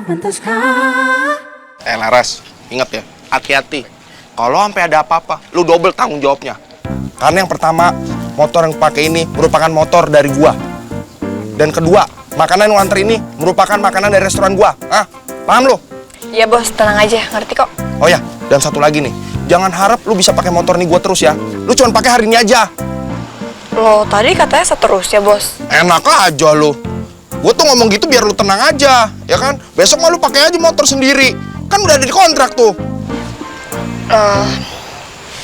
pantaskah? Laras, ingat ya, hati-hati. Kalau sampai ada apa-apa, lu double tanggung jawabnya. Karena yang pertama, motor yang pakai ini merupakan motor dari gua. Dan kedua, makanan yang antar ini merupakan makanan dari restoran gua. Paham lu? Iya bos, tenang aja, ngerti kok. Oh ya, dan satu lagi nih, jangan harap lu bisa pakai motor nih gua terus ya. Lu cuma pakai hari ini aja. Lo tadi katanya seterusnya bos. Enak aja lu. Gua tuh ngomong gitu biar lu tenang aja, ya kan? Besok mah lu pakai aja motor sendiri. Kan udah ada di kontrak tuh.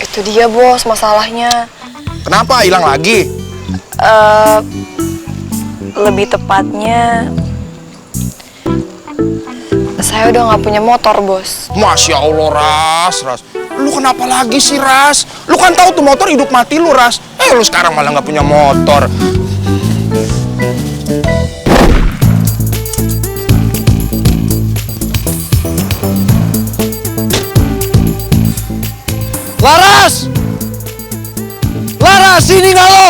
Itu dia bos masalahnya. Kenapa? Hilang lagi? Lebih tepatnya saya udah nggak punya motor bos. Masya Allah, Ras. Lu kenapa lagi sih, Ras? Lu kan tahu tuh motor hidup mati lu, Ras. Lu sekarang malah nggak punya motor. Laras! Laras, sini nggak lo?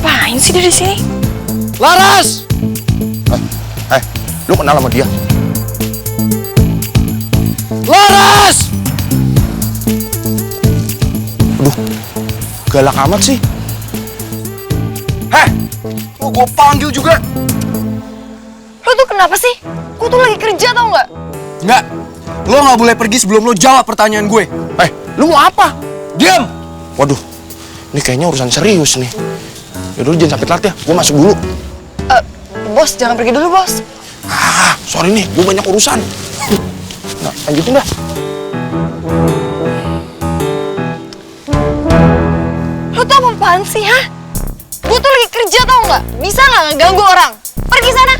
Apaan sih dari sini? Laras! Lu kenal sama dia? Laras! Aduh, galak amat sih. Lu gue panggil juga. Lo tuh kenapa sih? Gue tuh lagi kerja tau nggak? Nggak, lo nggak boleh pergi sebelum lo jawab pertanyaan gue. Lu mau apa? Diam! Waduh, ini kayaknya urusan serius nih. Yaudah, lu jangan sampai telat ya. Gue masuk dulu. Bos, jangan pergi dulu bos. Sorry nih, gue banyak urusan. Nah, lanjutin dah. Lo tuh apaan sih, ha? Gue tuh lagi kerja tau nggak? Bisa nggak ngeganggu orang? Pergi sana.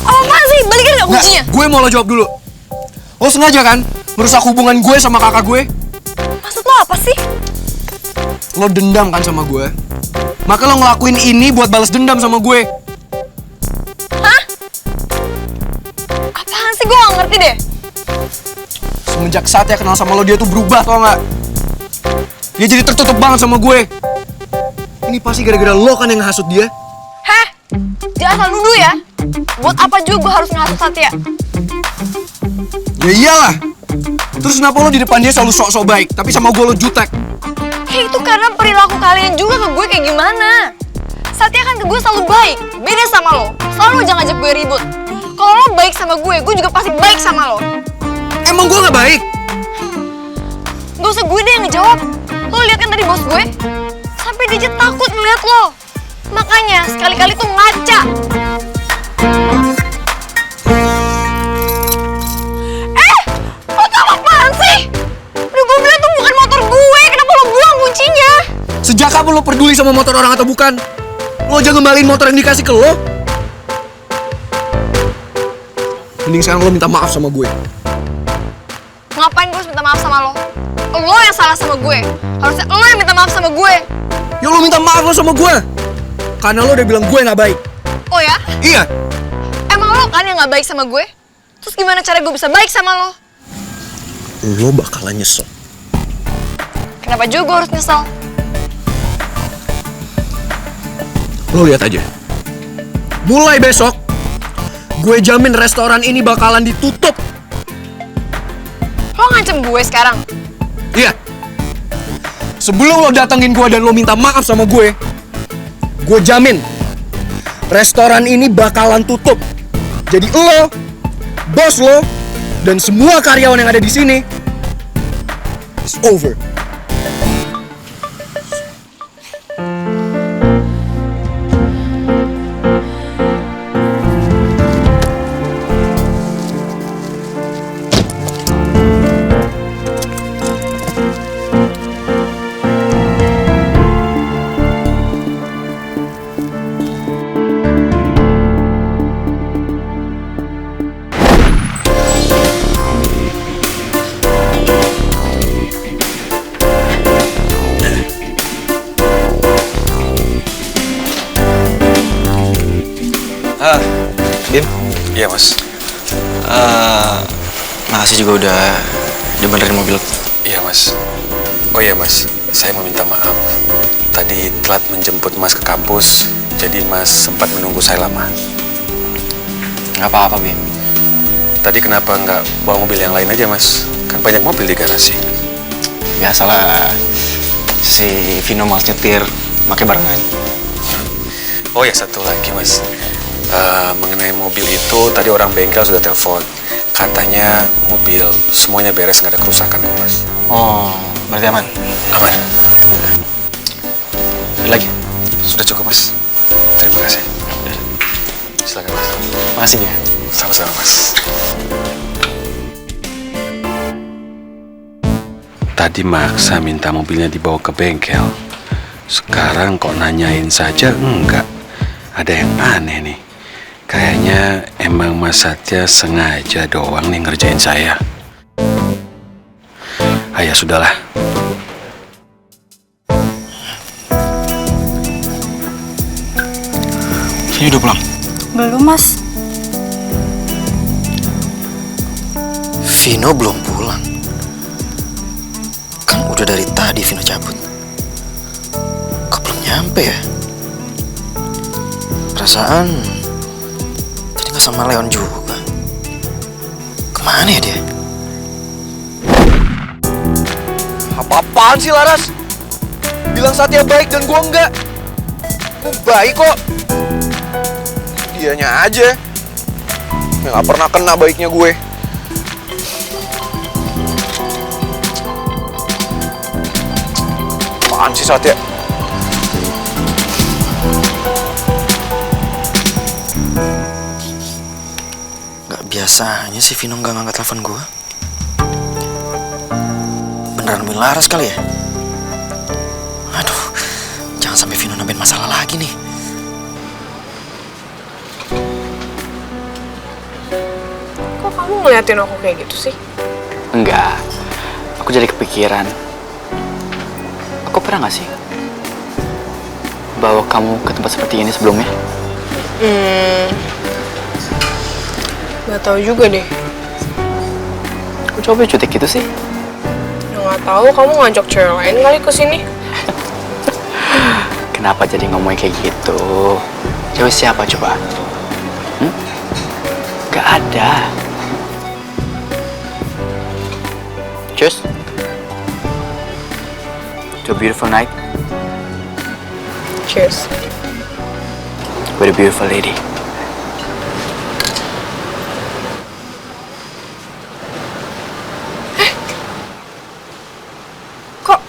Apaan sih? Balikin nggak kuncinya? Gue mau lo jawab dulu. Lo sengaja kan merusak hubungan gue sama kakak gue? Maksud lo apa sih? Lo dendam kan sama gue? Maka lo ngelakuin ini buat balas dendam sama gue. Hah? Apaan sih? Gue gak ngerti deh. Semenjak saat ya kenal sama lo, dia tuh berubah, tau gak? Dia jadi tertutup banget sama gue. Ini pasti gara-gara lo kan yang ngasut dia. Heh, jangan asal nuduh ya. Buat apa juga gue harus ngasut Satya? Ya iyalah. Terus kenapa lo di depan dia selalu sok-sok baik, tapi sama gue lo jutek? Ya itu karena perilaku kalian juga ke gue kayak gimana. Satya kan ke gue selalu baik, beda sama lo. Selalu jangan ngajak gue ribut. Kalau lo baik sama gue juga pasti baik sama lo. Emang gue gak baik? Gak usah gue deh yang ngejawab. Lo lihat kan tadi bos gue? Sampai dia aja takut ngeliat lo. Makanya sekali-kali tuh ngaca. Lo tau apaan sih? Udah gue bilang tuh bukan motor gue. Kenapa lo buang kuncinya? Sejak kapan lo peduli sama motor orang atau bukan? Lo aja ngembaliin motor yang dikasih ke lo. Mending sekarang lo minta maaf sama gue. Ngapain gue harus minta maaf sama lo? Lo yang salah sama gue. Harusnya lo yang minta maaf sama gue. Ya lo minta maaf lo sama gue. Karena lo udah bilang gue gak baik. Oh ya? Iya. Emang lo kan yang gak baik sama gue? Terus gimana cara gue bisa baik sama lo? Lo bakalan nyesel. Kenapa juga gue harus nyesel? Lo lihat aja. Mulai besok, gue jamin restoran ini bakalan ditutup. Lo ngancem gue sekarang? Iya. Sebelum lo datengin gue dan lo minta maaf sama gue jamin restoran ini bakalan tutup. Jadi lo, bos lo, dan semua karyawan yang ada di sini, it's over. Bim? Iya mas. Makasih juga udah dibenerin mobil. Iya mas. Oh iya mas, saya mau minta maaf. Tadi telat menjemput mas ke kampus. jadi Mas sempat menunggu saya lama. Nggak apa-apa, Bim. Tadi kenapa nggak bawa mobil yang lain aja, Mas? Kan banyak mobil di garasi. Biasalah, si Vino malas nyetir, pakai barengan. Oh ya, satu lagi, Mas. Mengenai mobil itu, tadi orang bengkel sudah telepon. Katanya mobil semuanya beres, nggak ada kerusakan kok, Mas. Oh, berarti aman? Aman. Ada lagi? Sudah cukup, Mas. Terima kasih. Silakan, Mas. Makasih ya. Sama-sama, Mas. Tadi maksa minta mobilnya dibawa ke bengkel. Sekarang kok nanyain saja enggak. Ada yang aneh nih. Kayaknya emang Mas Satya sengaja doang nih ngerjain saya. Ya sudahlah. Vino udah pulang? Belum, Mas. Vino belum pulang. Kan udah dari tadi Vino cabut. Kok belum nyampe ya? Perasaan tadi nggak sama Leon juga. Kemana ya dia? Apa-apaan sih Laras? Bilang Satya baik dan gua enggak. Gua baik kok. Dianya aja yang gak pernah kena baiknya gue. Apaan sih Satya? Gak biasanya si Vino nggak ngangkat telepon gue. Beneran Min Laras kali ya? Aduh, jangan sampai Vino nambahin masalah lagi nih. Kok kamu ngeliatin aku kayak gitu sih? Enggak, aku jadi kepikiran. Aku pernah gak sih bawa kamu ke tempat seperti ini sebelumnya? Gak tahu juga deh. Aku coba cutek gitu sih. Ya gak tahu, kamu ngajak cewek lain kali ke sini. Kenapa jadi ngomongin kayak gitu? Cewek siapa coba? Gak ada. Cheers. To a beautiful night Cheers. with a beautiful lady. Kok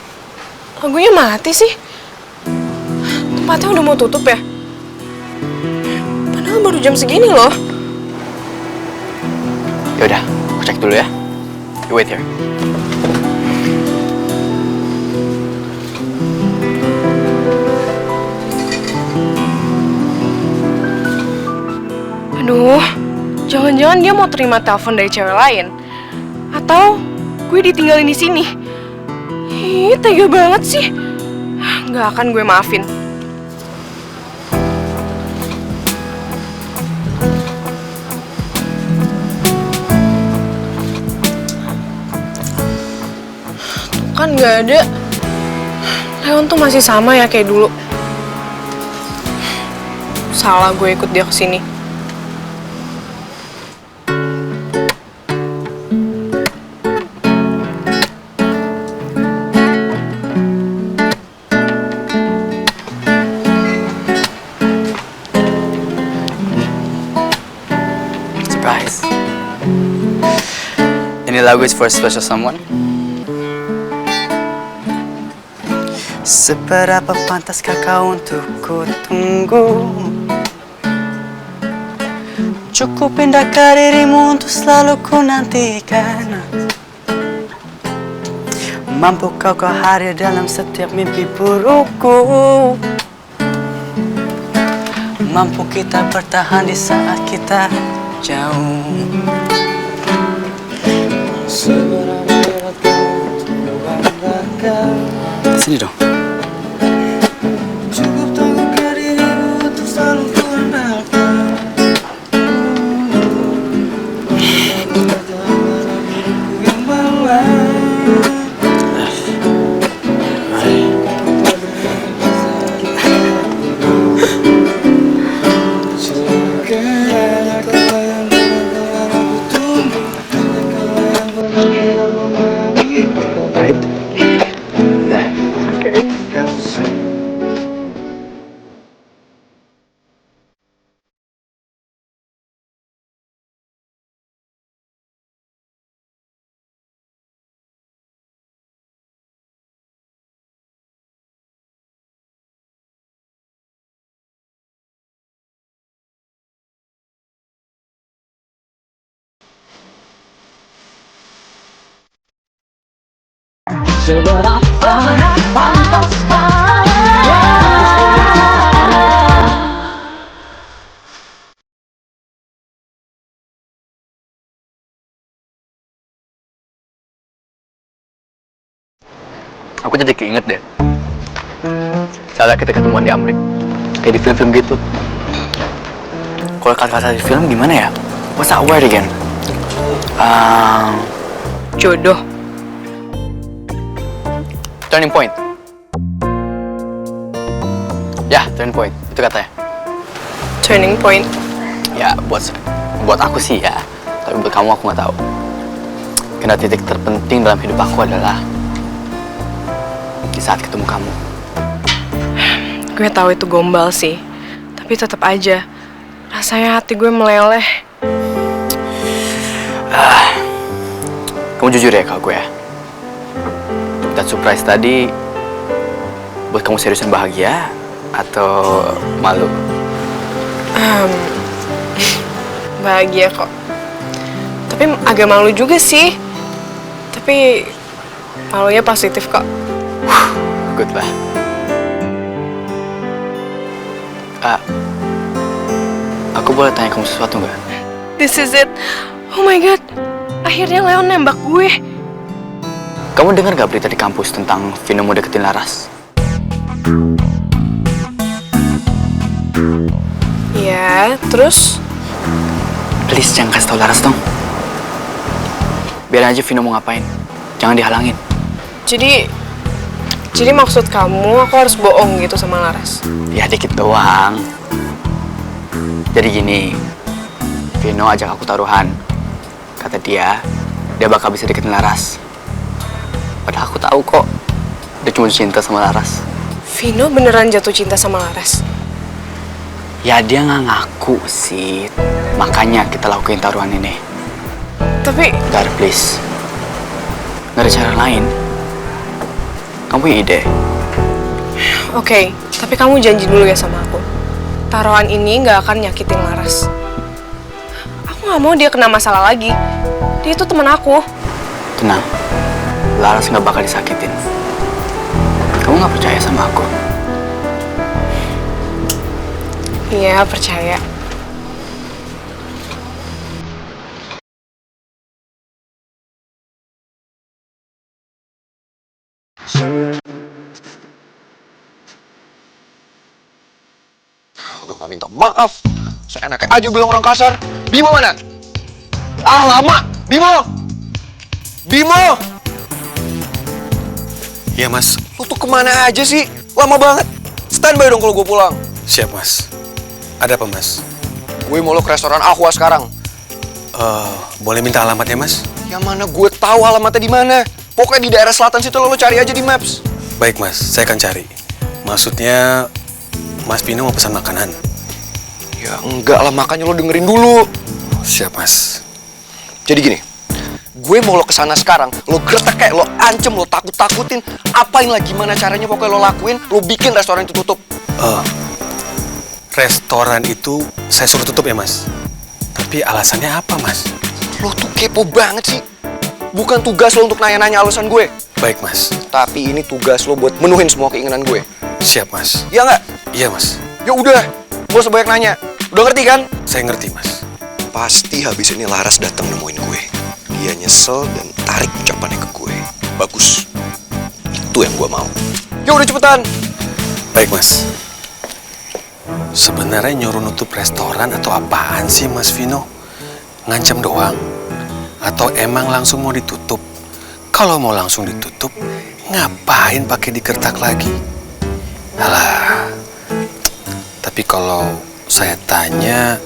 lagunya mati sih? Tempatnya udah mau tutup ya? Padahal baru jam segini loh. Yaudah, aku cek dulu ya. You wait here. Aduh, jangan-jangan dia mau terima telepon dari cewek lain. Atau gue ditinggalin di sini. Ih, tega banget sih. Nggak akan gue maafin. Tuh kan nggak ada. Leon tuh masih sama ya kayak dulu. Salah gue ikut dia ke sini. Surprise. Ini lagu is for a special someone. Seberapa pantaskah kau untuk ku tunggu? Cukup pindahkan dirimu untuk selalu ku nantikan. Mampukah kau hadir dalam setiap mimpi burukku? Mampu kita bertahan di saat kita jauh. Sini dong. Cukup tunggukan dirimu untuk selalu ku andalkan. Aku jadi keinget deh. Saat kita ketemuan di Amrik, kayak di film-film gitu. Kalau kata-kata di film gimana ya? What's that word again? Jodoh. Turning point. Ya, turning point. Itu katanya. Turning point. Ya, buat aku sih ya. Tapi buat kamu aku nggak tahu. Karena titik terpenting dalam hidup aku adalah di saat ketemu kamu. Gue tahu itu gombal sih. Tapi tetap aja rasanya hati gue meleleh. Kamu jujur ya kalau gue ya. Dan surprise tadi buat kamu serius dan bahagia atau malu? Bahagia kok. Tapi agak malu juga sih. Tapi malunya positif kok. Good lah. Aku boleh tanya kamu sesuatu nggak? This is it. Oh my god. Akhirnya Leon nembak gue. Kamu dengar gak berita di kampus tentang Vino mau deketin Laras? Ya, terus? Please jangan kasih tau Laras dong. Biar aja Vino mau ngapain. Jangan dihalangin. Jadi maksud kamu aku harus bohong gitu sama Laras? Ya dikit doang. Jadi gini, Vino ajak aku taruhan. Kata dia bakal bisa deketin Laras. Padahal aku tahu kok, dia cuma cinta sama Laras. Vino beneran jatuh cinta sama Laras? Ya dia nggak ngaku sih, makanya kita lakuin taruhan ini. Tapi Gar, please, nggak ada cara lain. Kamu punya ide? Oke, tapi kamu janji dulu ya sama aku. Taruhan ini nggak akan nyakitin Laras. Aku nggak mau dia kena masalah lagi. Dia itu teman aku. Tenang, Laras nggak bakal disakitin. Kamu nggak percaya sama aku? Iya, percaya. Udah gak minta maaf. Saya enaknya aja bilang orang kasar. Bimo mana? Ah, lama. Bimo! Bimo! Iya mas. Lu tuh kemana aja sih? Lama banget. Standby dong kalau gue pulang. Siap mas. Ada apa mas? Gue mau lo ke restoran Aqua sekarang. Boleh minta alamatnya mas? Yang mana gue tahu alamatnya di mana. Pokoknya di daerah selatan situ lo cari aja di Maps. Baik mas, saya akan cari. Maksudnya Mas Pino mau pesan makanan? Ya enggak lah, makanya lo dengerin dulu. Siap mas. Jadi gini, gue mau lo kesana sekarang. Lo gertak kayak lo ancem, lo takut-takutin. Apain lah gimana caranya, pokoknya lo lakuin. Lo bikin restoran itu tutup. Restoran itu saya suruh tutup ya mas. Tapi alasannya apa mas? Lo tuh kepo banget sih. Bukan tugas lo untuk nanya-nanya alasan gue. Baik mas. Tapi ini tugas lo buat menuhin semua keinginan gue. Siap mas. Iya nggak? Iya mas. Ya udah, gak usah banyak nanya. Udah ngerti kan? Saya ngerti mas. Pasti habis ini Laras datang nemuin gue. Dia nyesel dan tarik ucapannya ke gue. Bagus. Itu yang gue mau. Ya udah cepetan. Baik mas. Sebenarnya nyuruh nutup restoran atau apaan sih Mas Vino? Ngancam doang? Atau emang langsung mau ditutup? Kalau mau langsung ditutup, ngapain pakai dikertak lagi? Alah, tapi kalau saya tanya,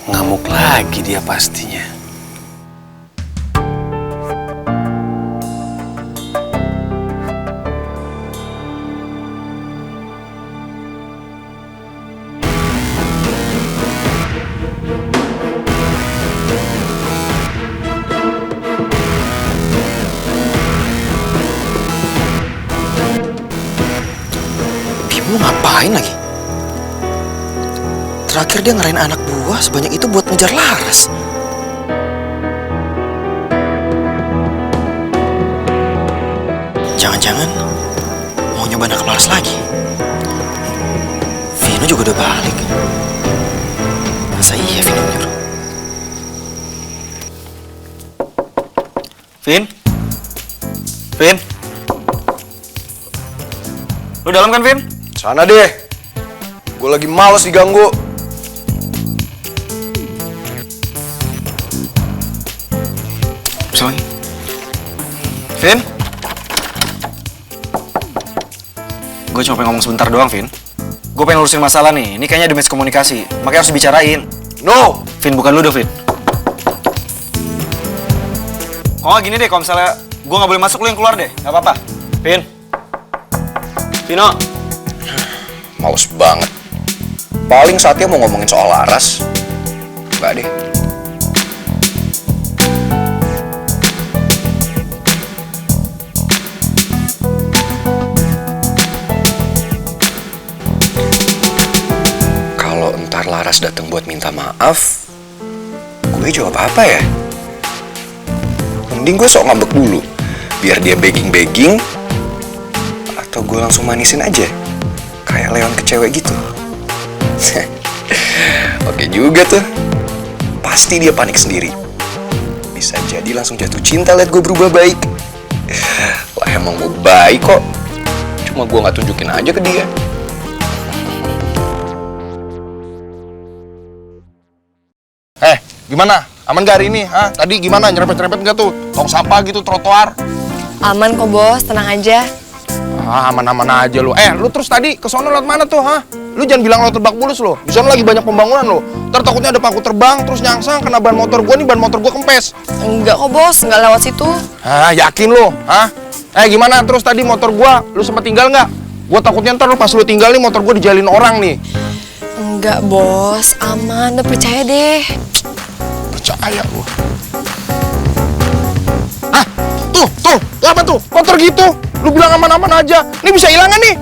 ngamuk lagi dia pastinya. Bimo ngapain lagi? Terakhir dia ngerain anak buah sebanyak itu buat ngejar Laras. jangan-jangan mau nyoba nangkep Laras lagi. Vino juga udah balik. Masa iya Vino nyuruh? Vin? Vin? Lu dalam kan, Vin? Sana deh. Gue lagi males diganggu. Sorry. Vin? Gue cuma pengen ngomong sebentar doang, Vin. Gue pengen lurusin masalah nih. Ini kayaknya ada miskomunikasi. Makanya harus dibicarain. No! Vin, bukan lu dong, Vin. Kok nggak gini deh, kalau misalnya gue nggak boleh masuk, lu yang keluar deh. Nggak apa-apa. Vin. Vino. Males banget. Paling saatnya mau ngomongin soal Laras. Enggak deh. Kalau entar Laras datang buat minta maaf, gue jawab apa ya? Mending gue sok ngambek dulu, biar dia begging-begging, atau gue langsung manisin aja, kayak Leon ke cewek gitu. Oke juga tuh. Pasti dia panik sendiri. Bisa jadi langsung jatuh cinta liat gue berubah baik. Lah emang gue baik kok. Cuma gue gak tunjukin aja ke dia. Gimana? Aman gak hari ini? Tadi gimana? Nyerempet-nyerempet gak tuh? Tong sampah gitu, trotoar? Aman kok bos, tenang aja. Aman-aman aja lu. Lu terus tadi ke sono lewat mana tuh, Lu jangan bilang lewat Lebak Bulus lo. Di sana lagi banyak pembangunan lo. Ntar takutnya ada paku terbang, terus nyangsang kena ban motor gua nih, ban motor gua kempes. Enggak kok bos, enggak lewat situ. Yakin lo? Gimana terus tadi motor gua? Lu sempat tinggal nggak? Gua takutnya ntar pas lu tinggal nih motor gua dijalin orang nih. Enggak bos, aman, udah percaya deh. Percaya lu. Tuh, apa tuh? Motor gitu. Lu bilang aman-aman aja. Ini bisa hilangan nih,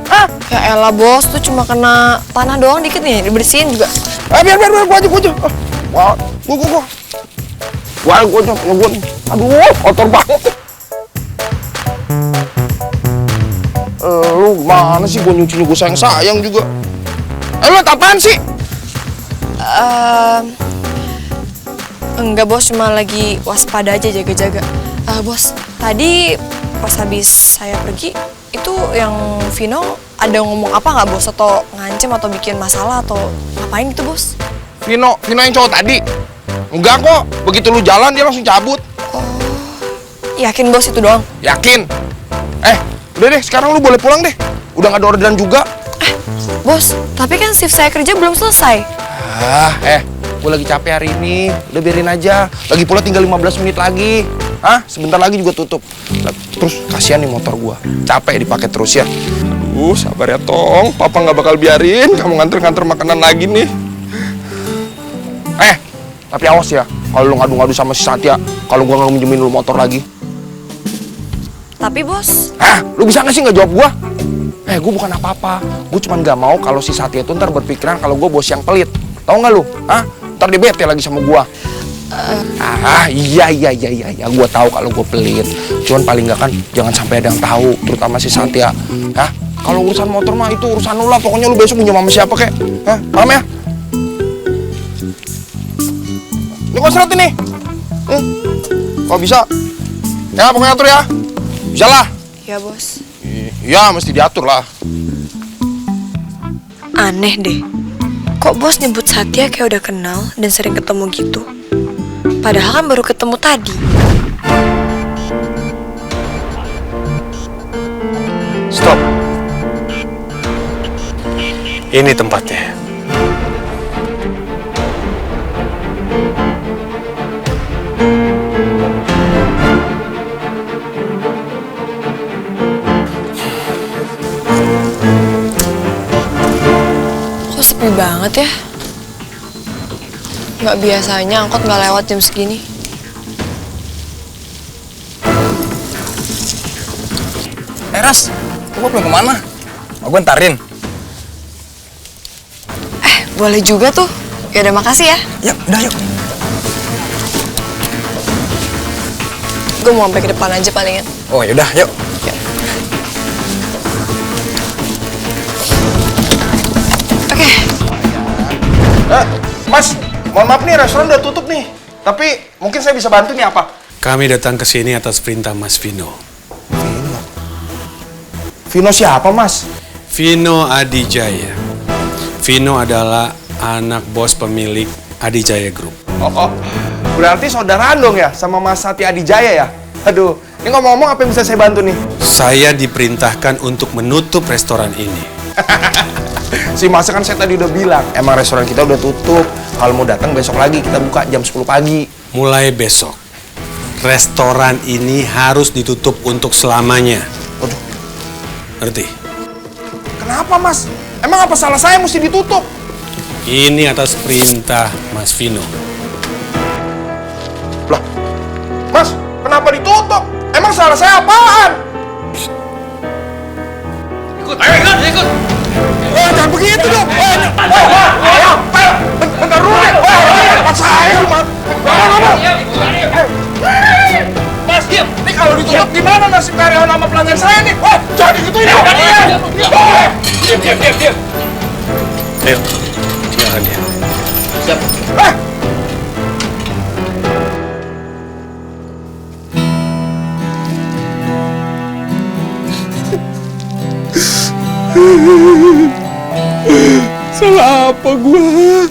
Ya elah bos, tuh cuma kena tanah doang dikit nih, dibersihin juga. Biar, gua aja. Wah, gua. Wah, gua nih. Aduh, kotor banget. Lu mana sih gua nyuci gua sayang juga. Lu apaan sih? Enggak bos, cuma lagi waspada aja, jaga-jaga. Bos, tadi pas habis saya pergi, itu yang Vino ada ngomong apa nggak bos? Atau ngancem atau bikin masalah atau ngapain gitu bos? Vino yang cowok tadi? Enggak kok, begitu lu jalan dia langsung cabut. Oh, yakin bos itu doang? Yakin. Udah deh, sekarang lu boleh pulang deh. Udah nggak ada orderan juga. Bos, tapi kan shift saya kerja belum selesai. Gue lagi capek hari ini. Udah biarin aja. Lagi pula tinggal 15 menit lagi. Sebentar lagi juga tutup. Terus kasihan nih motor gua. Capek dipakai terus ya. Aduh, sabar ya Tong. Papa nggak bakal biarin kamu nganter-nganter makanan lagi nih. Tapi awas ya. Kalau lu ngadu-ngadu sama si Satya, kalau gua nggak minjemin lu motor lagi. Tapi bos. Lu bisa nggak sih nggak jawab gua? Gua bukan apa-apa. Gua cuma nggak mau kalau si Satya itu ntar berpikiran kalau gua bos yang pelit. Tahu nggak lu? Ntar dia bete lagi sama gua. Iya, gua tahu kalau gua pelit. Cuman paling nggak kan jangan sampai ada yang tahu, terutama si Satya. Kalau urusan motor mah itu urusan lu lah. Pokoknya lu besok minjem sama siapa kek? Paham ya? Ini gua seret ini. Kalau bisa. Ya, pokoknya atur ya. Bisa lah. Ya bos. Iya, mesti diatur lah. Aneh deh. Kok bos nyebut Satya kayak udah kenal dan sering ketemu gitu? Padahal kan baru ketemu tadi. Stop. Ini tempatnya. Kok sepi banget ya? Nggak biasanya angkot nggak lewat jam segini. Ras, lu belum kemana? Mau gue ntarin. Boleh juga tuh. Ya udah, makasih ya. Ya, udah yuk. Gue mau sampai ke depan aja palingan. Oh yaudah, yuk. Ya. Mas, mohon maaf nih, restoran udah tutup nih. Tapi mungkin saya bisa bantu nih apa? Kami datang ke sini atas perintah Mas Vino. Vino siapa, Mas? Vino Adijaya. Vino adalah anak bos pemilik Adijaya Group. Oh, berarti saudaraan dong ya sama Mas Satya Adijaya ya? Aduh, ini ngomong-ngomong apa yang bisa saya bantu nih? Saya diperintahkan untuk menutup restoran ini. Si Masa kan saya tadi udah bilang, emang restoran kita udah tutup. Kalau mau datang besok lagi, kita buka jam 10 pagi. Mulai besok, restoran ini harus ditutup untuk selamanya. Waduh, Ngerti? kenapa Mas? Emang apa salah saya mesti ditutup? Ini atas perintah Mas Vino. Lah, Mas, kenapa ditutup? Emang salah saya apaan? Ikut. Wah, jangan begitu dong. Ayo, bentar dulu deh. Wah, tempat saya, Mas. Mas, diam. Ini kalau ditutup gimana nasib karyawan sama pelanggan saya nih? Wah, jangan digituin dong. Diam. Ayo, tinggalkan dia. Siap. Salah apa gua?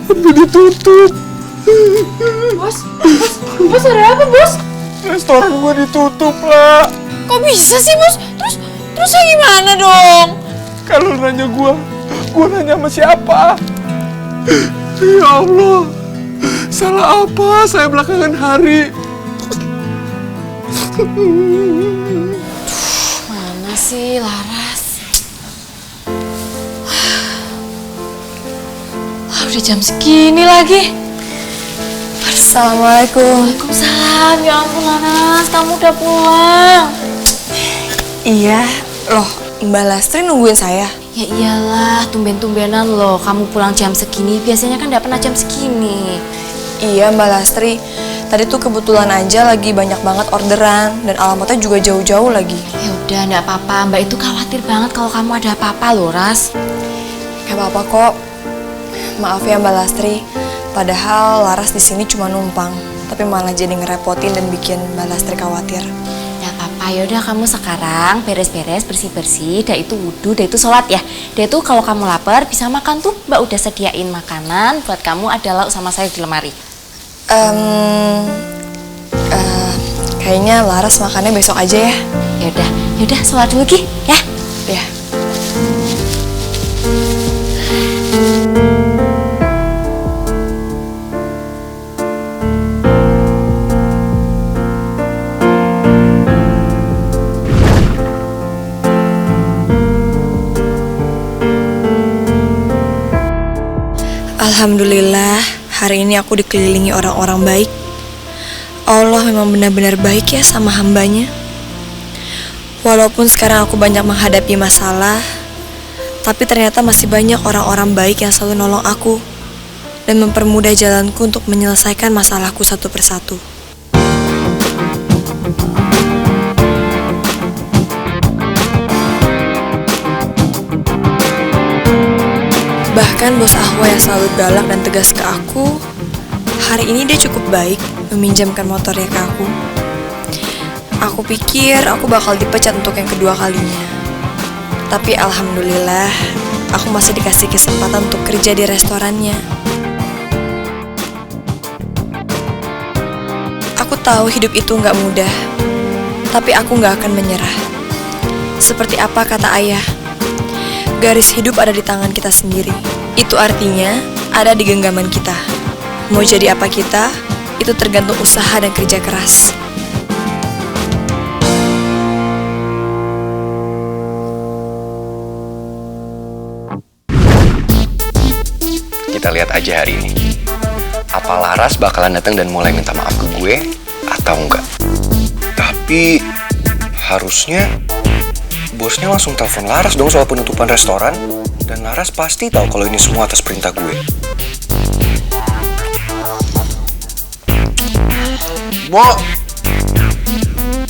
Sampai ditutup. Bos ada apa, Bos? Restoran gua ditutup lah. Kok bisa sih, Bos? Terus saya gimana dong? Kalau nanya gua nanya sama siapa? Ya Allah, salah apa saya belakangan hari? Mana sih Laras? Udah jam segini lagi. Assalamualaikum. Waalaikumsalam, ya ampun Laras, kamu udah pulang. Iya, loh Mbak Lastri nungguin saya. Ya iyalah, tumben-tumbenan loh, kamu pulang jam segini, biasanya kan gak pernah jam segini. Iya Mbak Lastri, tadi tuh kebetulan aja lagi banyak banget orderan dan alamatnya juga jauh-jauh lagi. Ya udah, gak apa-apa, Mbak itu khawatir banget kalau kamu ada apa-apa loh, Ras. Gak apa-apa kok. Maaf ya Mbak Lastri, padahal Laras di sini cuma numpang, tapi malah jadi ngerepotin dan bikin Mbak Lastri khawatir. Gak apa-apa, yaudah kamu sekarang beres-beres, bersih-bersih, dah itu wudhu, dah itu sholat ya. Dah itu kalau kamu lapar bisa makan tuh, Mbak udah sediain makanan buat kamu, ada lauk sama sayur di lemari. Kayaknya Laras makannya besok aja ya. Yaudah sholat dulu Ki, ya. Ya. Alhamdulillah, hari ini aku dikelilingi orang-orang baik. Allah memang benar-benar baik ya sama hambanya. Walaupun sekarang aku banyak menghadapi masalah, tapi ternyata masih banyak orang-orang baik yang selalu nolong aku dan mempermudah jalanku untuk menyelesaikan masalahku satu persatu. Bahkan bos Ahwa yang selalu galak dan tegas ke aku, hari ini dia cukup baik meminjamkan motornya ke aku. Aku pikir aku bakal dipecat untuk yang kedua kalinya. Tapi alhamdulillah, aku masih dikasih kesempatan untuk kerja di restorannya. Aku tahu hidup itu nggak mudah, tapi aku nggak akan menyerah. Seperti apa kata ayah, garis hidup ada di tangan kita sendiri. Itu artinya ada di genggaman kita. Mau jadi apa kita, itu tergantung usaha dan kerja keras. Kita lihat aja hari ini. Apa Laras bakalan datang dan mulai minta maaf ke gue atau enggak? Tapi harusnya bosnya langsung telepon Laras dong soal penutupan restoran. Dan Laras pasti tahu kalau ini semua atas perintah gue.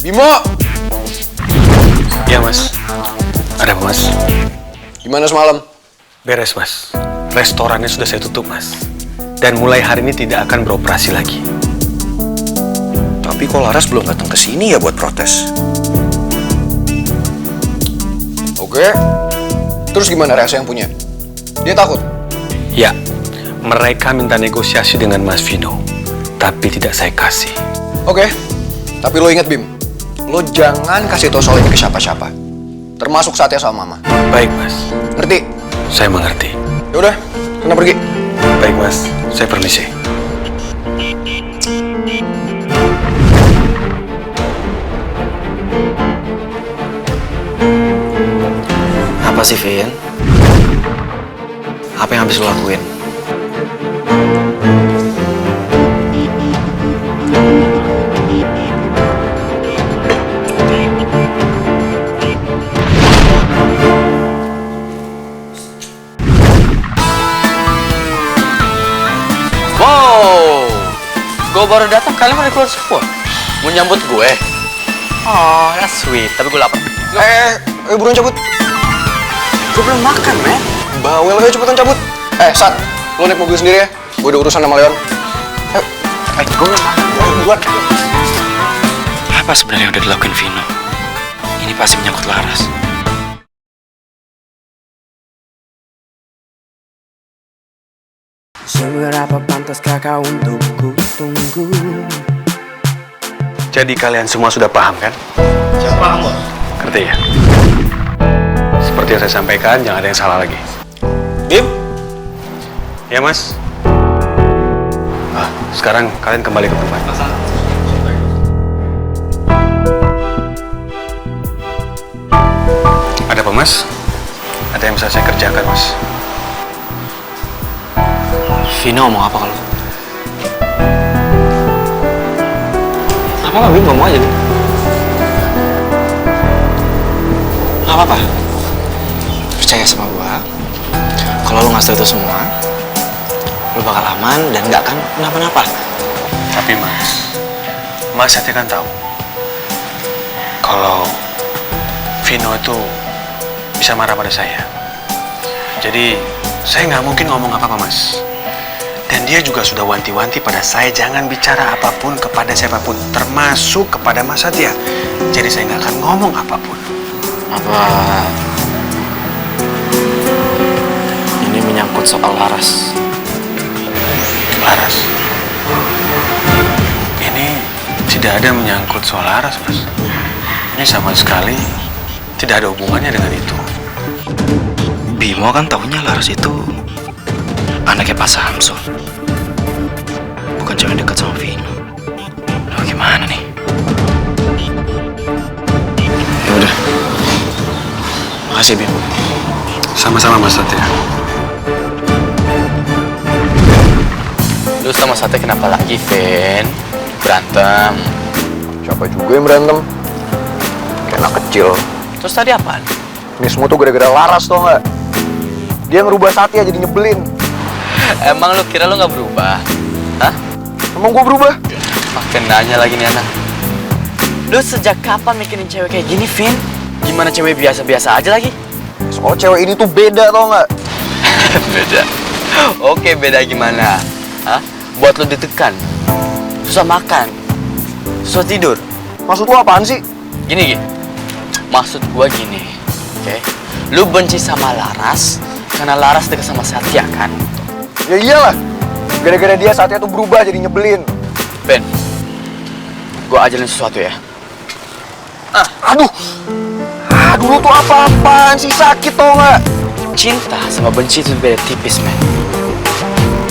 Bimo! Ya mas, ada apa mas? Gimana semalam? Beres mas, restorannya sudah saya tutup mas. dan mulai hari ini tidak akan beroperasi lagi. Tapi kok Laras belum datang ke sini ya buat protes? Oke. Terus gimana reaksi yang punya? Dia takut? Ya, mereka minta negosiasi dengan Mas Vino, tapi tidak saya kasih. Oke. Tapi lo inget, Bim. Lo jangan kasih tau soal ini ke siapa-siapa. Termasuk Satya sama Mama. Baik, Mas. Ngerti? Saya mengerti. Yaudah, sana pergi. Baik, Mas. Saya permisi. Apa sih, Vin? Apa yang habis lo lakuin? Wow, gue baru datang kalian mau keluar semua. Mau nyambut gue? Oh, that's sweet. Tapi gue lapar. Buruan cabut. Gue belum makan, men. Bawel, ayo cepetan cabut. Sat, lo naik mobil sendiri ya. Gue udah urusan sama Leon. Gue belum makan. Buruan. Apa sebenarnya yang udah dilakuin Vino? Ini pasti menyangkut Laras. Seberapa pantaskah kau untuk ku tunggu? Jadi kalian semua sudah paham kan? Siapa paham, Bos? Ngerti ya? Seperti yang saya sampaikan, jangan ada yang salah lagi. Bim? Ya, Mas? Sekarang kalian kembali ke tempat. Ada apa, Mas? Ada yang bisa saya kerjakan, Mas? Vino ngomong apa kalau? Apa nggak, Bim? Ngomong aja, Bim. Nggak apa-apa. Percaya sama gua. Kalau lu ngasih itu semua, lu bakal aman dan nggak akan kenapa-napa. Tapi, Mas Satya kan tahu kalau Vino itu bisa marah pada saya. Jadi, saya nggak mungkin ngomong apa-apa, Mas. Dan dia juga sudah wanti-wanti pada saya jangan bicara apapun kepada siapapun, termasuk kepada Mas Satya. Jadi saya nggak akan ngomong apapun. Apa ini menyangkut soal Laras? Laras? Ini tidak ada menyangkut soal Laras, Mas. Ini sama sekali tidak ada hubungannya dengan itu. Bimo kan tahunya Laras itu anaknya Pak Samsul, bukan cewek dekat sama Vino. Nah, gimana nih? Ya udah, makasih Bim. Sama-sama, Mas Satya. Lu sama Satya kenapa lagi, Vin? Berantem? Siapa juga yang berantem? Kayak anak kecil. Terus tadi apaan? Ini semua tuh gara-gara Laras, tau nggak? Dia ngerubah Satya jadi nyebelin. Emang lu kira lu nggak berubah? Hah? Emang gue berubah? Makin nanya lagi nih anak. Lu sejak kapan mikirin cewek kayak gini, Vin? Gimana cewek biasa-biasa aja lagi? Soal cewek ini tuh beda, tau nggak? Beda? Oke, beda gimana? Hah? Buat lu ditekan, susah makan, susah tidur. Maksud lu apaan sih? Gini. Maksud gua gini, oke? Lu benci sama Laras karena Laras dekat sama Satya, kan? Ya iyalah. Gara-gara dia Satya tuh berubah jadi nyebelin. Ben, gua ajarin sesuatu ya. Aduh, lu tuh apa-apaan sih, sakit tau nggak? Cinta sama benci itu beda tipis, men.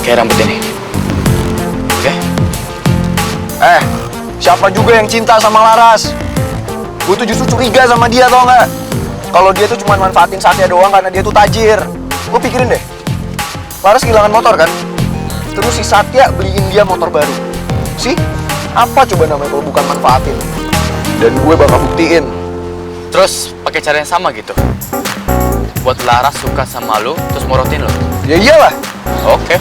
Kayak rambut ini. Oke? Siapa juga yang cinta sama Laras? Gue tuh justru curiga sama dia, tau nggak? Kalau dia tuh cuma manfaatin Satya doang karena dia tuh tajir. Gue pikirin deh, Laras kehilangan motor kan? Terus si Satya beliin dia motor baru. Apa coba namanya kalau bukan manfaatin? Dan gue bakal buktiin. Terus pakai cara yang sama gitu. Buat Laras suka sama lu, terus morotin lu. Ya iyalah. Oke.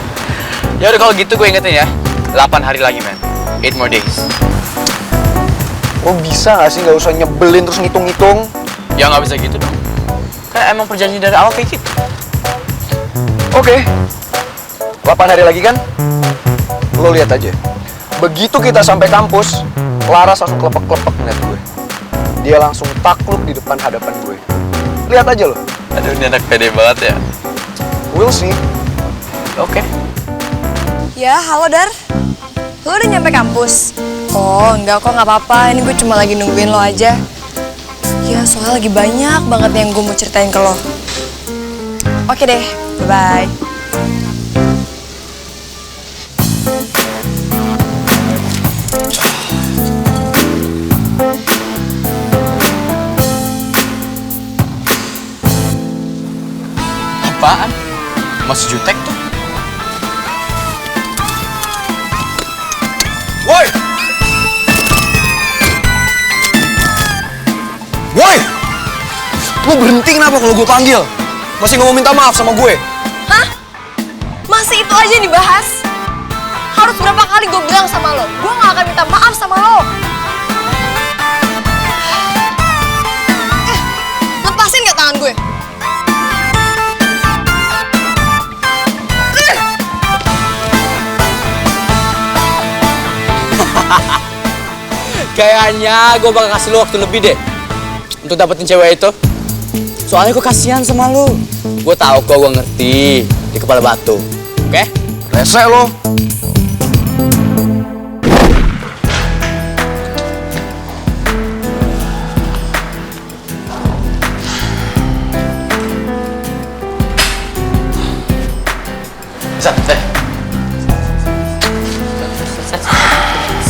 Ya udah kalau gitu gue ingetin ya. 8 hari lagi, men. 8 more days. Lo bisa gak sih gak usah nyebelin terus ngitung-ngitung? Ya nggak bisa gitu dong. Kan emang perjanjian dari awal kayak gitu. Oke. 8 hari lagi kan? Lo lihat aja. Begitu kita sampai kampus, Laras langsung kelepek-kelepek ngeliat gue. Dia langsung takluk di depan hadapan gue. Lihat aja lo. Aduh, ini anak pede banget ya. We'll see. Oke. Ya, halo Dar. Lo udah nyampe kampus? Oh, enggak kok, nggak apa-apa. Ini gue cuma lagi nungguin lo aja. Ya, soalnya lagi banyak banget yang gue mau ceritain ke lo. Oke deh, bye-bye. Apaan? Mas Jutek tuh? Woi! Woi! Lu berhenti kenapa kalau gue panggil? Masih nggak mau minta maaf sama gue? Hah? Masih itu aja yang dibahas? Harus berapa kali gue bilang sama lo? Gue gak akan minta maaf sama lo. Lepasin gak tangan gue? Kayaknya gue bakal kasih lu waktu lebih deh untuk dapetin cewek itu. Soalnya gue kasihan sama lu. Gue tahu kok, gue ngerti di kepala batu. Oke? Rese lo.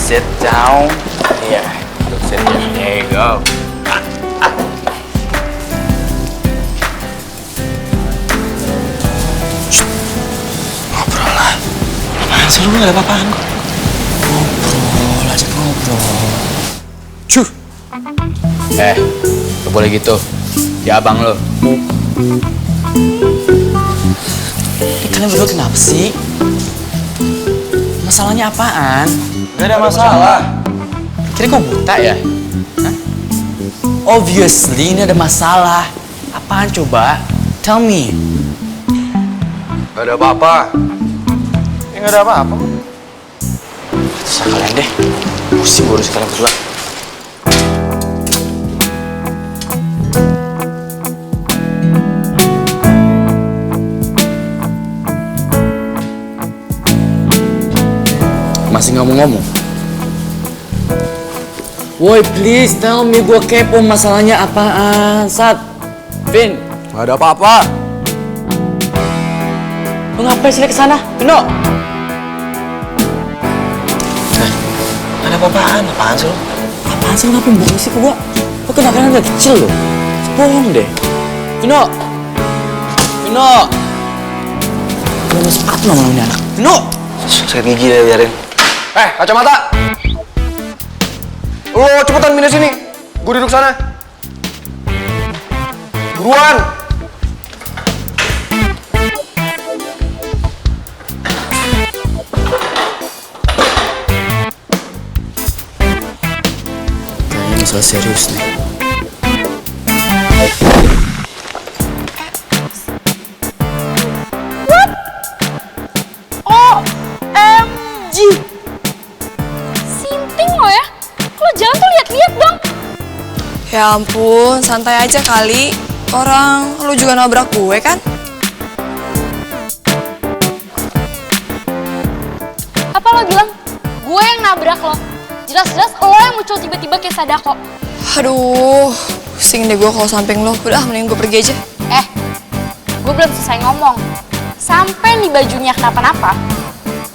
Sit down here. Sit here. There you go. Ngobrol lah. Apaan sih lu? Gak ada apa-apaan kok. Ngobrol aja, ngobrol. Cuh. Gak boleh gitu. Ya abang lo. Kalian berdua kenapa sih? Masalahnya apaan? Gak ada masalah. Kira kok buta ya? Hah? Obviously ini ada masalah. Apaan coba? Tell me. Gak ada apa-apa. Ya gak ada apa-apa. Terserah kalian deh. Pusing gue urusin kalian berdua. Masih nggak mau ngomong? Woi, please tell me, gue kepo masalahnya apaan. Sat, Vin. Gak ada apa-apa. Lu ngapain sini kesana? Vino. Gak ada apa-apaan. Apaan sih lu? Apaan sih lu ngapain bohong sih ke gua? Lu kenakalan udah kecil lo. Bohong deh. Vino. Vino. Lu mau sepatu sama ini anak. Vino. Sakit gigi deh, biarin. Kacamata! Lo cepetan pindah sini. Gue duduk sana. Buruan! Kayaknya masalah serius nih. OMG. Sinting lo ya. Kalau jalan tuh lihat-lihat dong. Ya ampun, santai aja kali. Orang lu juga nabrak gue kan? Apa lo bilang? Gue yang nabrak lo. Jelas-jelas lo yang muncul tiba-tiba kayak Sadako. Aduh, pusing deh gue kalau samping lo. Udah, mending gue pergi aja. Gue belum selesai ngomong. Sampai nih bajunya kenapa-napa,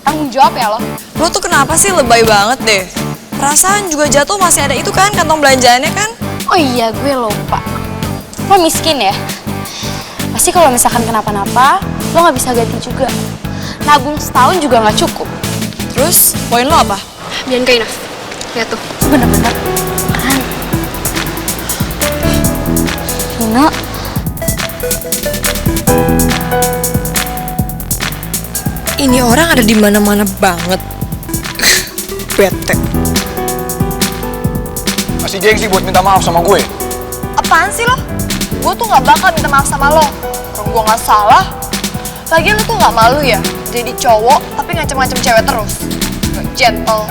tanggung jawab ya lo. Lo tuh kenapa sih lebay banget deh? Perasaan juga jatuh masih ada itu kan, kantong belanjaannya kan? Oh iya, gue lupa. Lo miskin ya? Pasti kalau misalkan kenapa-napa, lo nggak bisa ganti juga. Nabung setahun juga nggak cukup. Terus, poin lo apa? Bianca Inaf. Lihat tuh. Bener-bener. Kan. Vino. Ini orang ada di mana-mana banget. Bete. Masih gengsi buat minta maaf sama gue. Apaan sih lo? Gue tuh gak bakal minta maaf sama lo. Orang gue gak salah. Lagian lu tuh nggak malu ya jadi cowok tapi ngancem-ngancem cewek terus. Gak gentle.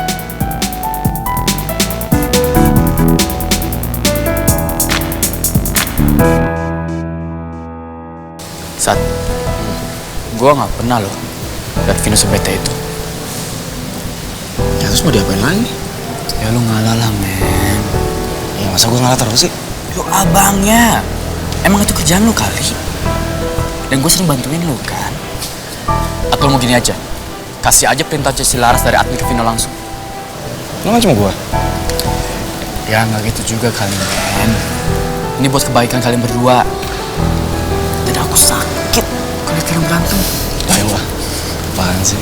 Sat, gue nggak pernah loh liat Vino sebete itu. Ya terus mau diapain lagi? Ya lu ngalah lah, men. Ya masa gue ngalah terus sih? Lu abangnya. Emang itu kerjaan lu kali. Dan gue sering bantuin lu kan. Atau lu mau gini aja, kasih aja perintah si Laras dari admin ke Vino langsung. Lu ngancem gue? Ya nggak gitu juga kali, men. Ini buat kebaikan kalian berdua. Dan aku sakit kalau lihat kalian berantem. Ayolah, apaan sih?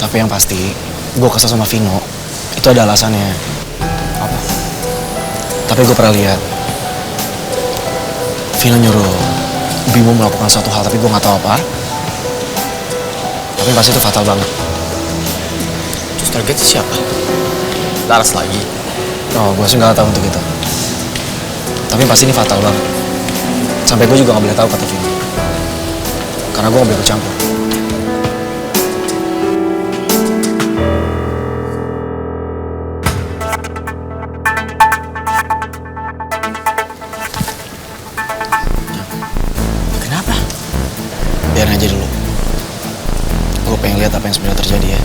Tapi yang pasti, gue kesel sama Vino. Itu ada alasannya. Apa? Tapi gue pernah lihat Vino nyuruh Bimo melakukan satu hal, tapi gue nggak tahu apa. Tapi pasti itu fatal banget. Terus targetnya siapa? Laras lagi? Oh, gue sih nggak tahu untuk itu. Tapi pasti ini fatal banget. Sampai gue juga nggak boleh tahu kata Vino. Karena gue nggak boleh ikut campur. Kenapa? Biarin aja dulu. Gue pengen lihat apa yang sebenarnya terjadi ya.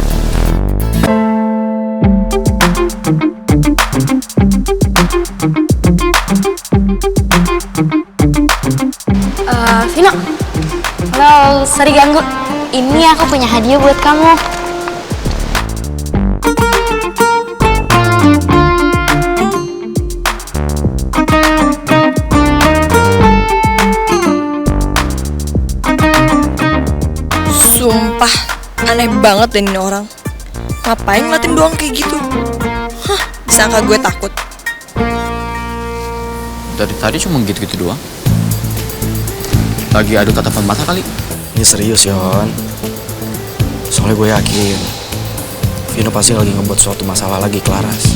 Vino. Halo, sorry ganggu. Ini aku punya hadiah buat kamu. Sumpah, aneh banget deh ini orang. Ngapain ngeliatin doang kayak gitu? Hah, disangka gue takut. Dari tadi cuma gitu-gitu doang. Lagi adu tatapan mata kali. Ini serius, Yon. Soalnya gue yakin Vino pasti lagi ngebuat suatu masalah lagi ke Laras.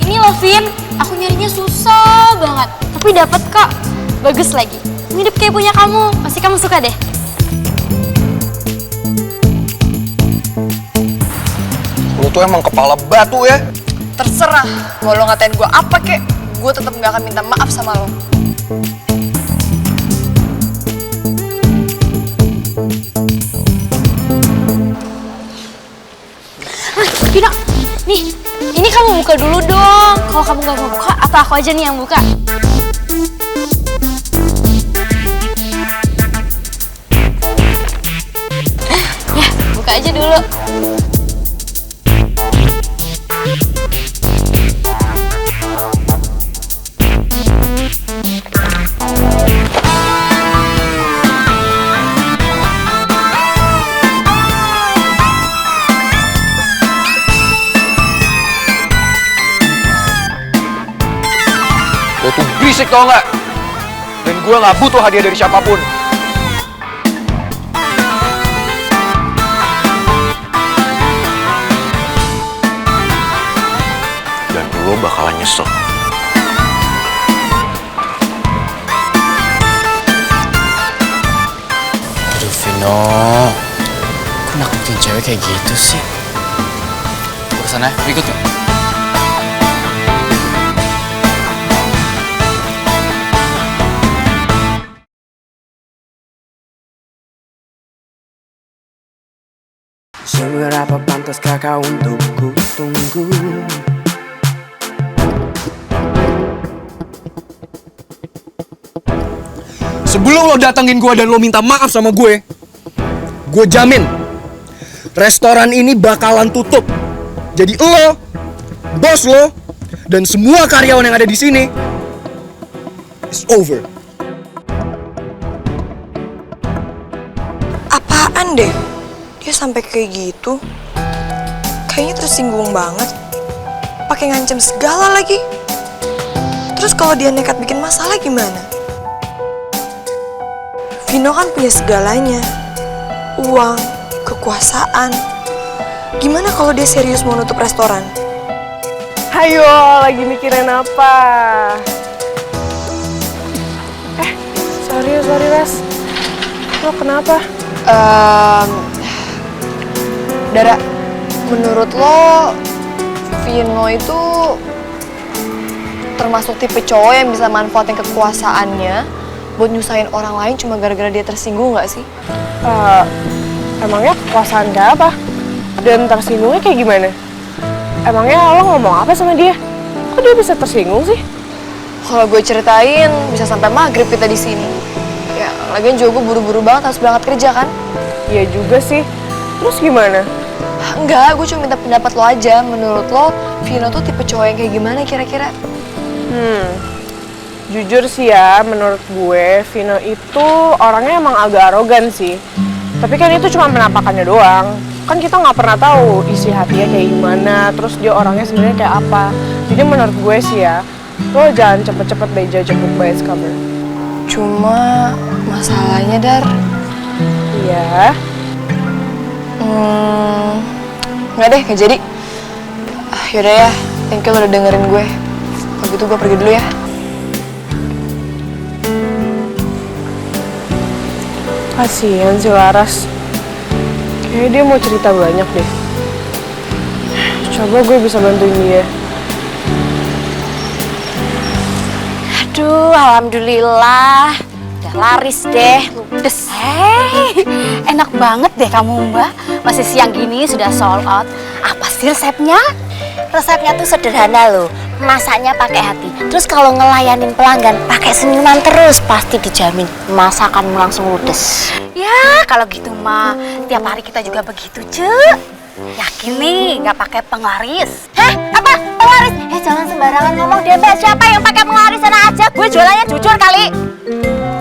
Ini loh, Vin. Aku nyarinya susah banget. Tapi dapat kok. Bagus lagi. Mirip kayak punya kamu. Pasti kamu suka deh. Lu tuh emang kepala batu ya. Terserah, mau lo ngatain gue apa kek, gue tetap gak akan minta maaf sama lo. Vino, nih, ini kamu buka dulu dong. Kalau kamu gak mau buka, atau aku aja nih yang buka. Ya, buka aja dulu. Lo tuh berisik tau nggak? Dan gue nggak butuh hadiah dari siapapun. Dan lo bakalan nyesel. Aduh, Vino. Kok nakutin cewek kayak gitu sih? Gue kesana ya, ikut yuk. Seberapa pantaskah kau untuk ku tunggu? Sebelum lo datengin gue dan lo minta maaf sama gue jamin restoran ini bakalan tutup. Jadi lo, bos lo, dan semua karyawan yang ada di sini is over. Apaan deh? Dia sampai kayak gitu. Kayaknya tersinggung banget. Pakai ngancem segala lagi. Terus kalau dia nekat bikin masalah gimana? Vino kan punya segalanya. Uang, kekuasaan. Gimana kalau dia serius mau nutup restoran? Hayo, lagi mikirin apa? Sorry Res. Lo kenapa? Dara, menurut lo Vino itu termasuk tipe cowok yang bisa manfaatin kekuasaannya buat nyusahin orang lain cuma gara-gara dia tersinggung nggak sih? Emangnya kekuasaan kayak apa? Dan tersinggungnya kayak gimana? Emangnya lo ngomong apa sama dia? Kok dia bisa tersinggung sih? Kalau gue ceritain bisa sampai maghrib kita di sini. Ya, lagian juga gue buru-buru banget harus berangkat kerja kan? Iya juga sih. Terus gimana? Enggak, gue cuma minta pendapat lo aja. Menurut lo, Vino tuh tipe cowok yang kayak gimana kira-kira? Jujur sih ya, menurut gue Vino itu orangnya emang agak arogan sih. Tapi kan itu cuma penampakannya doang. Kan kita nggak pernah tahu isi hatinya kayak gimana, terus dia orangnya sebenarnya kayak apa. Jadi menurut gue sih ya, lo jangan cepet-cepet deh judge a book by its cover. Cuma masalahnya, Dar. Iya. Nggak deh, nggak jadi. Yaudah ya, thank you lo udah dengerin gue. Kalau gitu gue pergi dulu ya. Kasian si Laras. Kayaknya dia mau cerita banyak deh. Coba gue bisa bantuin dia. Aduh, alhamdulillah. Udah laris deh, ludes. Hei, enak banget deh kamu Mbak. Masih siang gini sudah sold out. Apa sih resepnya? Resepnya tuh sederhana loh. Masaknya pakai hati. Terus kalau ngelayanin pelanggan pakai senyuman terus, pasti dijamin masakanmu langsung ludes. Ya, kalau gitu mah tiap hari kita juga begitu, Cek. Yakin nih, nggak pakai penglaris? Heh, apa? Penglaris? Jangan sembarangan ngomong deh, Mbak. Siapa yang pakai penglaris? Sana aja, gue jualannya jujur kali.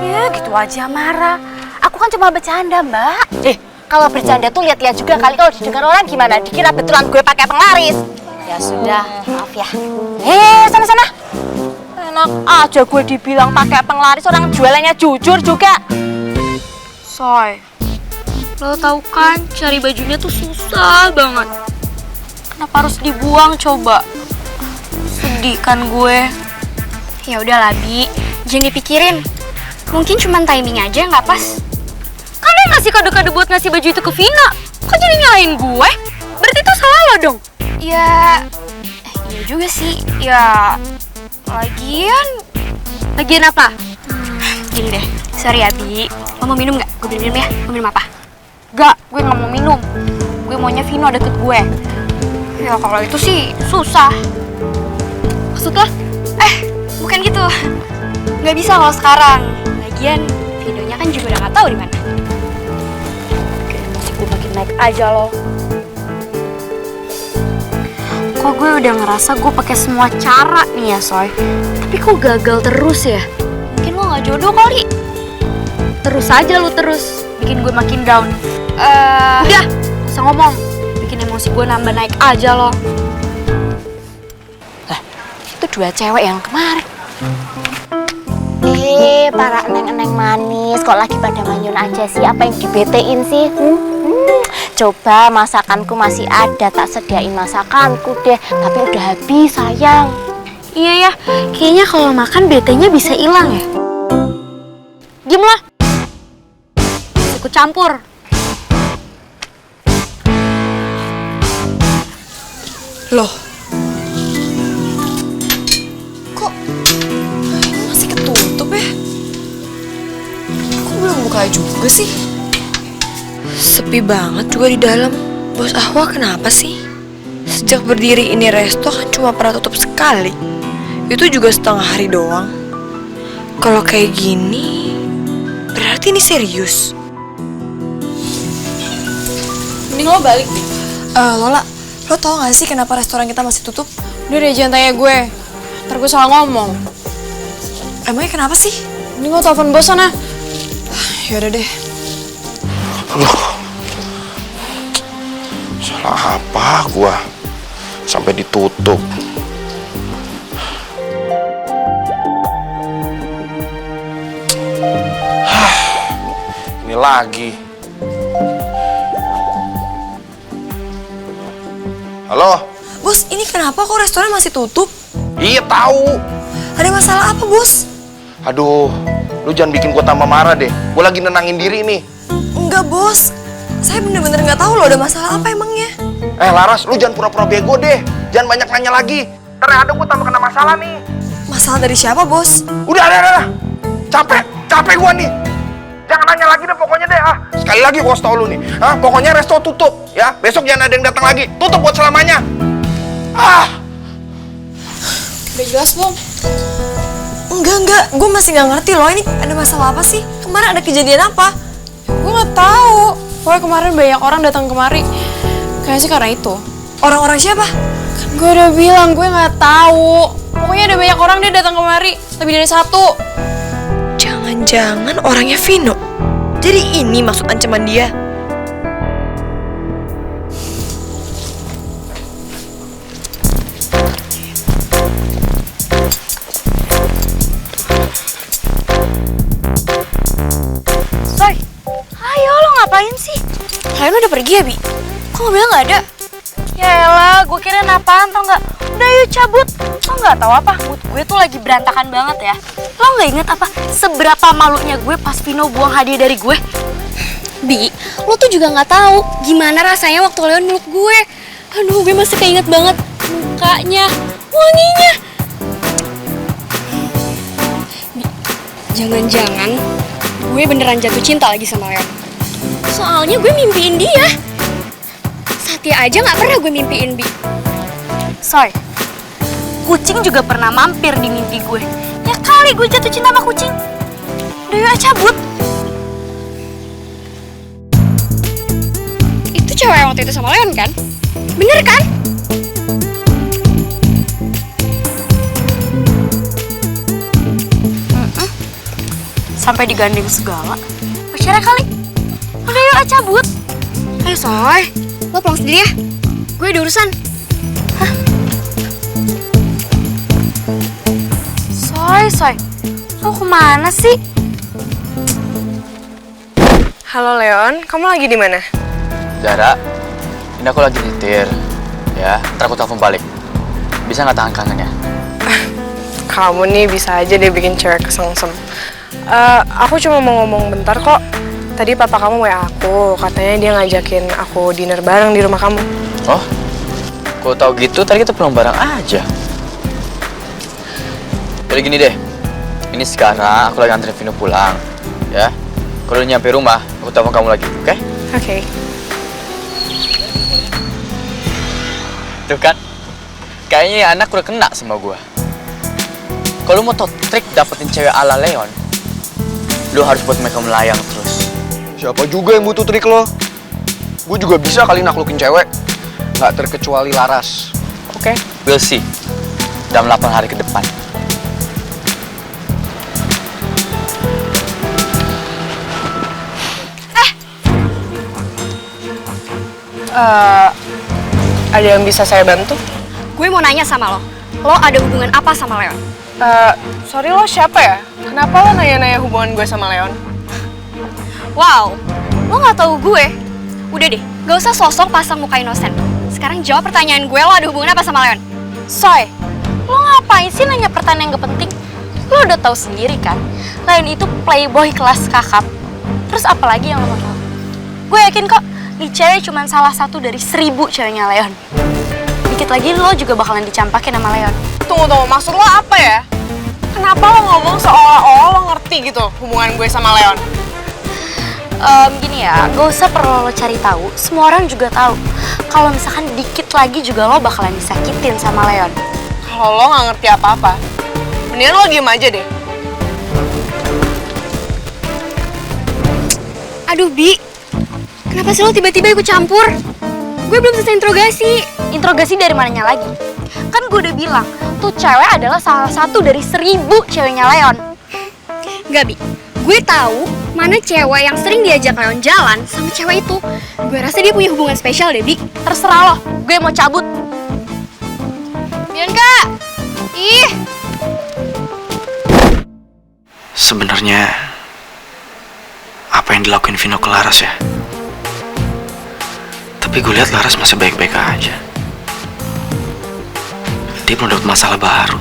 Ya, gitu aja marah. Aku kan cuma bercanda, Mbak. Kalau bercanda tuh lihat-lihat juga kali. Kalau didengar orang gimana? Dikira betulan gue pakai penglaris. Ya sudah, maaf ya. Sana-sana. Enak aja gue dibilang pakai penglaris, orang jualannya jujur juga. Soy, lo tau kan cari bajunya tuh susah banget. Kenapa harus dibuang coba? Sedih kan gue. Ya udahlah Bi, jangan dipikirin. Mungkin cuma timing aja nggak pas. Kan dia ngasih kado-kado buat ngasih baju itu ke Vina. Kok jadi nyalain gue? Berarti itu salah lo dong. Ya, iya juga sih. Ya, lagian apa? Gini deh, sorry ya Bi. Lo mau minum nggak? Gue beli minum ya. Mau minum apa? Gak, gue gak mau minum. Gue maunya Vino deket gue. Ya kalau itu sih susah. Maksudnya? Bukan gitu. Nggak bisa kalau sekarang. Lagian videonya kan juga udah nggak tahu di mana. Masih gue makin naik aja lo. Kok gue udah ngerasa gue pakai semua cara nih ya, Soy. Tapi kok gagal terus ya? Mungkin lo nggak jodoh kali. Terus aja lo terus bikin gue makin down. Udah, gak usah ngomong. Bikin emosi gue nambah naik aja lo. Lah, itu dua cewek yang kemarin. Para eneng-eneng manis, kok lagi pada manyun aja sih? Apa yang dibetein sih? Coba masakanku masih ada, tak sediain masakanku deh. Tapi udah habis, sayang. Iya ya, kayaknya kalau makan betenya bisa hilang ya. Diem lah. Ikut campur. Loh, kok ini masih ketutup ya? Kok belum buka juga sih? Sepi banget juga di dalam. Bos Ahwa kenapa sih? Sejak berdiri ini resto kan cuma pernah tutup sekali. Itu juga setengah hari doang. Kalau kayak gini, berarti ini serius. Mending lo balik deh. Lola, lo tau gak sih kenapa restoran kita masih tutup? Udah deh, jangan tanya gue. Ntar gue salah ngomong. Emangnya kenapa sih? Mending lo telepon bos sana. Yaudah deh. Salah apa gua? Sampai ditutup. Ini lagi. Halo? Bos, ini kenapa kok restoran masih tutup? Iya tahu. Ada masalah apa, Bos? Aduh, lu jangan bikin gue tambah marah deh. Gue lagi nenangin diri nih. Enggak, Bos. Saya bener-bener nggak tahu loh ada masalah apa emangnya. Laras, lu jangan pura-pura bego deh. Jangan banyak nanya lagi. Ntar yang ada gue tambah kena masalah nih. Masalah dari siapa, Bos? Udah. Capek gue nih. Jangan nanya lagi deh pokoknya deh. Sekali lagi gue tau lu nih. Pokoknya resto tutup ya. Besok jangan ada yang datang lagi. Tutup buat selamanya. Udah jelas belum? Enggak. Gue masih nggak ngerti loh. Ini ada masalah apa sih? Kemarin ada kejadian apa? Gue nggak tahu. Pokoknya kemarin banyak orang datang kemari. Kayaknya sih karena itu. Orang-orang siapa? Kan gue udah bilang gue nggak tahu. Pokoknya ada banyak orang deh datang kemari. Lebih dari satu. Jangan-jangan orangnya Vino. Jadi ini maksud ancaman dia. Soy, ayo lo ngapain sih? Kalian udah pergi ya, Bi? Kok mobilnya nggak ada? Yaelah, gue kira apaan tau nggak? Udah yuk cabut. Lo nggak tahu apa? Mood gue tuh lagi berantakan banget ya. Lo nggak inget apa? Seberapa malunya gue pas Vino buang hadiah dari gue? Bi, lo tuh juga nggak tahu gimana rasanya waktu Leon meluk gue. Aduh, gue masih keinget banget mukanya, wanginya. Bi, jangan-jangan gue beneran jatuh cinta lagi sama Leon. Soalnya gue mimpiin dia. Satya aja nggak pernah gue mimpiin, Bi. Soy, kucing juga pernah mampir di mimpi gue. Ya kali gue jatuh cinta sama kucing. Udah yuk cabut. Itu cewek yang waktu itu sama Leon kan? Bener kan? Sampai digandeng segala. Pacarnya kali. Udah yuk cabut. Ayo Soy, lo pulang sendiri ya. Gue ada urusan. Soy, lo kemana sih? Halo Leon, kamu lagi di mana? Zara, ini aku lagi nyetir. Ya, ntar aku telepon balik. Bisa nggak tahan kangennya? Kamu nih bisa aja deh bikin cewek kesengsem. Aku cuma mau ngomong bentar kok. Tadi papa kamu WA aku, katanya dia ngajakin aku dinner bareng di rumah kamu. Oh, kok tahu gitu tadi kita pulang bareng aja. Jadi gini deh, ini sekarang aku lagi anterin Vino pulang, ya. Kalau udah nyampe rumah, aku telepon kamu lagi, oke? Oke. Tuh kan, kayaknya anak udah kena sama gua. Kalau mau tau trik dapetin cewek ala Leon, lu harus buat mereka melayang terus. Siapa juga yang butuh trik lo? Gue juga bisa kali naklukin cewek. Nggak terkecuali Laras. Oke, we'll see. Dalam 8 hari ke depan. Ada yang bisa saya bantu? Gue mau nanya sama lo. Lo ada hubungan apa sama Leon? Sorry lo siapa ya? Kenapa lo nanya-nanya hubungan gue sama Leon? Wow, lo nggak tahu gue? Udah deh, gak usah sosok pasang muka inosen. Sekarang jawab pertanyaan gue, lo ada hubungan apa sama Leon? Soy, lo ngapain sih nanya pertanyaan yang gak penting? Lo udah tahu sendiri kan, Leon itu playboy kelas kakap. Terus apalagi yang lo mau tahu? Gue yakin kok, nih cewek cuma salah satu dari 1000 ceweknya Leon. Dikit lagi lo juga bakalan dicampakin sama Leon. Tunggu, maksud lo apa ya? Kenapa lo ngomong seolah-olah lo ngerti gitu hubungan gue sama Leon? Gini ya, gak usah perlu lo cari tahu. Semua orang juga tahu. Kalau misalkan dikit lagi juga lo bakalan disakitin sama Leon. Kalau lo nggak ngerti apa-apa, mendingan lo diem aja deh. Aduh, Bi. Kenapa sih lo tiba-tiba ikut campur? Gue belum selesai interogasi. Interogasi dari mananya lagi? Kan gue udah bilang, tuh cewek adalah salah satu dari 1000 ceweknya Leon. Enggak, Bi. Gue tahu mana cewek yang sering diajak Leon jalan sama cewek itu. Gue rasa dia punya hubungan spesial deh, Bi. Terserah lo, gue mau cabut. Bianca! Ih! Sebenarnya apa yang dilakuin Vino ke Laras ya? Tapi gue lihat Laras masih baik-baik aja. Dia belum dapat masalah baru.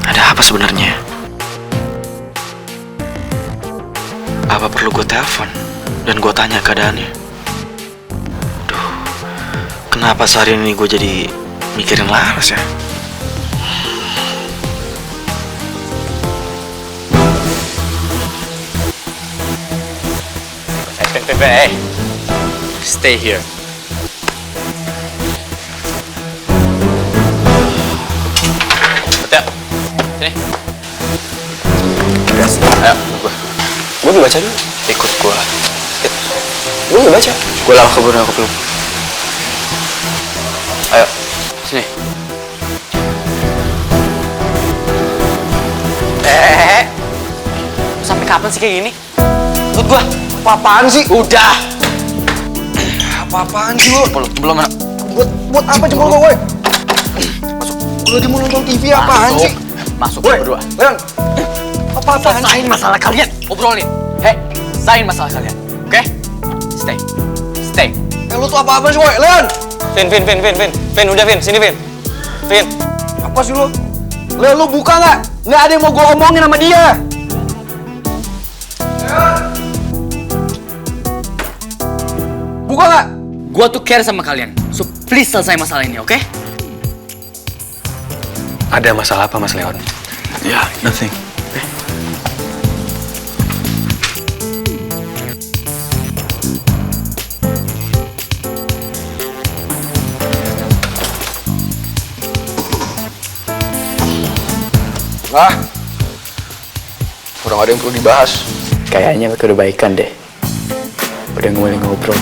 Ada apa sebenarnya? Apa perlu gue telepon dan gue tanya keadaannya? Duh, kenapa sehari ini gue jadi mikirin Laras ya? Hey, stay here. Betul. Sini. Yes. Ayo, gue belum baca dulu. Ikut gue. Gue belum baca. Gue lama kebun aku belum. Ayo, sini. Sampai kapan sih kayak gini? Ikut gue. Apa-apaan sih? Udah. Apa-apaan sih lo? Belum. Buat apa jempol gue, woy? Masuk. Gue lagi mau nonton TV, apaan sih? Masuk Woy, berdua. Leon. Apa-apaan? Selesain masalah kalian. Obrolin. Hei, selesain masalah kalian. Oke? Stay. Stay. Lo tuh apa-apaan sih, woy? Leon! Vin, udah Vin, sini Vin. Vin. Apa sih lo? Leon, lu buka nggak? Nggak ada yang mau gue omongin sama dia. Buka nggak? Gua tuh care sama kalian. So please selesai masalah ini, oke? Ada masalah apa, Mas Leon? Ya, nothing. Udah gak ada yang perlu dibahas. Kayaknya mereka udah baikan deh. Udah mulai ngobrol.